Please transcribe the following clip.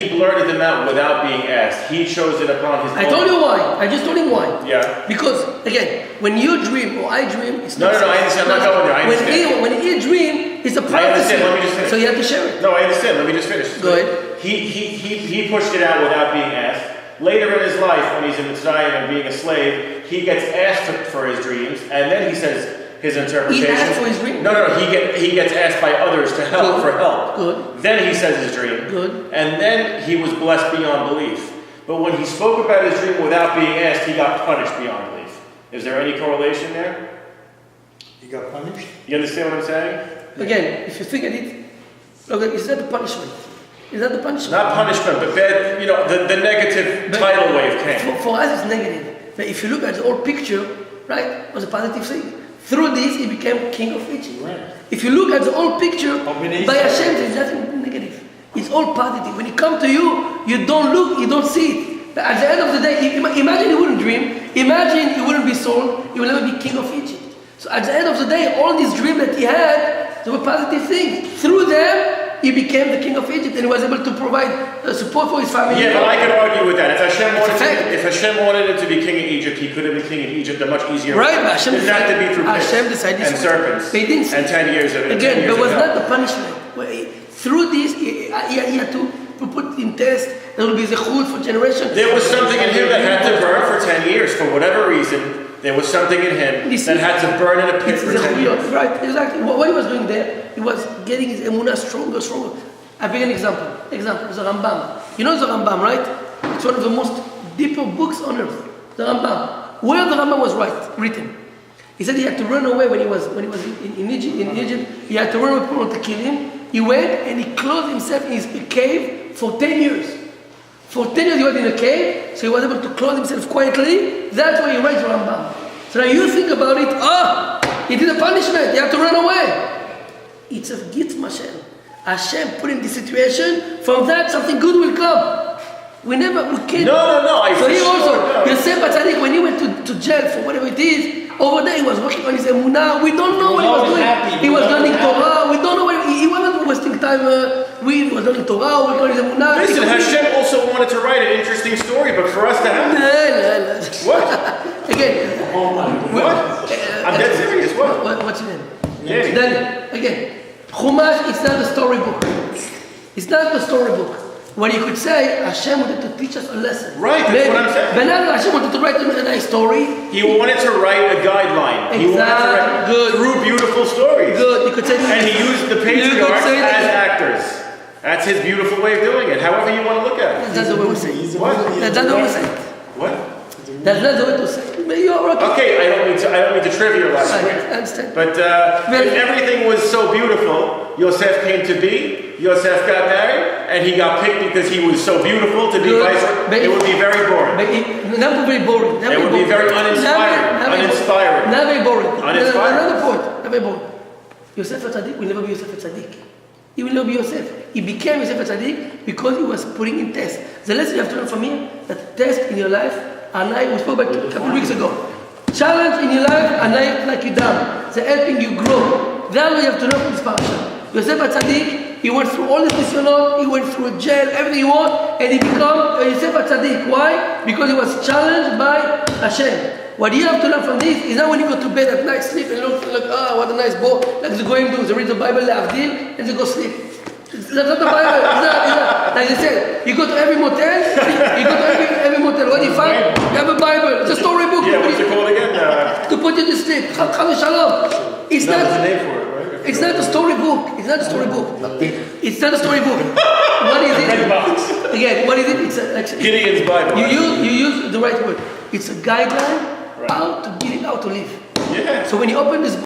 He blurted them out without being asked. He chose it upon his own. I told you why. I just told him why. Yeah. Because, again, when you dream or I dream, it's No, not... I understand. I'm not going there. I understand. When he dream, it's a prophecy. I understand. Let me just finish. So you have to share it. No, I understand. Let me just finish. Go ahead. He pushed it out without being asked. Later in his life, when he's in Mitzrayim and being a slave, he gets asked for his dreams, and then he says his interpretation. He asked for his dream? No. He gets asked by others to help for help. Good. Then he says his dream. Good. And then he was blessed beyond belief. But when he spoke about his dream without being asked, he got punished beyond belief. Is there any correlation there? He got punished? You understand what I'm saying? Again, if you think at it, look, is that the punishment? Is that the punishment? Not punishment, but bad, the negative tidal wave came. For us, it's negative. But if you look at the whole picture, right, it was a positive thing. Through this, he became king of Egypt. Right. If you look at the whole picture, by Hashem, there's nothing negative. It's all positive. When it comes to you, you don't look, you don't see it. But at the end of the day, imagine he wouldn't dream. Imagine he wouldn't be sold. He will never be king of Egypt. So at the end of the day, all these dreams that he had, they were positive things. Through them, he became the king of Egypt and he was able to provide support for his family. Yeah, but I could argue with that. If Hashem wanted him to be king of Egypt, he could have been king of Egypt a much easier way. Right, but Hashem It didn't have to be through pits and serpents and 10 years of again, but was not the punishment. Through this, he had to put in test. There will be the chut for generations. There was something in him that had to burn for 10 years. For whatever reason, there was something in him that had to burn in a pit for 10 years. Right, exactly. What he was doing there, he was getting his emunah stronger. I'll give you an example. The Rambam. You know the Rambam, right? It's one of the most deeper books on earth. The Rambam. Where the Rambam was written. He said he had to run away when he was in Egypt. He had to run away, people wanted to kill him. He went and he closed himself in his cave for 10 years. For 10 years he was in a cave, so he was able to close himself quietly. That's why he writes Rambam. So now you think about it, he did a punishment, he had to run away. It's a gift from Hashem. Hashem put in this situation, from that something good will come. We can't. No, so he also, Yosef Atzadik, when he went to jail for whatever it is, over there he was working on his emunah. We don't know what he was doing. He was learning Torah. We don't know what he wasn't wasting time. He was learning Torah, working on his emunah. Listen, Hashem also wanted to write an interesting story, but for us to have it. No. What? Again. Oh my God. What? I'm dead serious. What? What's your name? Danny. Danny. Again. Chumash is not a storybook. It's not a storybook. What you could say, Hashem wanted to teach us a lesson. Right, that's what I'm saying. But now Hashem wanted to write a nice story. He wanted to write a guideline. Exactly. He wanted to write through beautiful stories. Good. You could say and he used the patriarchs as actors. That's his beautiful way of doing it. However you want to look at it. That's the way we say it. What? That's not the way we say it. What? That's not the way to say it. You're okay. Okay, I don't need to trivialize I it. understand. But if everything was so beautiful, Yosef came to be. Yosef got married, and he got picked because he was so beautiful to be vice. It would be very boring. Not very boring. It would be very uninspiring. Not very boring. Uninspiring. Another point. Not very boring. Yosef Atzadik will never be Yosef Atzadik. He will never be Yosef. He became Yosef Atzadik because he was putting in test. The lesson you have to learn from here, that test in your life are like, we spoke about a couple of weeks ago. Challenge in your life are like you down. They're helping you grow. That's what you have to learn from this parasha. Yosef Atzadik, he went through all the nisyonot, he went through jail, everything he wanted, and he became Yosef Atzadik. Why? Because he was challenged by Hashem. What you have to learn from this is not when you go to bed at night, sleep and look, what a nice boy. Like the Goyim do, they read the Bible, Avdil, and they go sleep. That's not the Bible. It's not. Like they said, you go to every motel, what do you find? You have a Bible, it's a storybook. Yeah, what's it called again? To put you to sleep. Shalom. It's not. There's a name for it, right? It's not a storybook. It's not a storybook. It's not a storybook. What is it? Red box. Again, what is it? It's actually Gideon's Bible. You use the right word. It's a guideline how to live. Yeah. So when you open this book,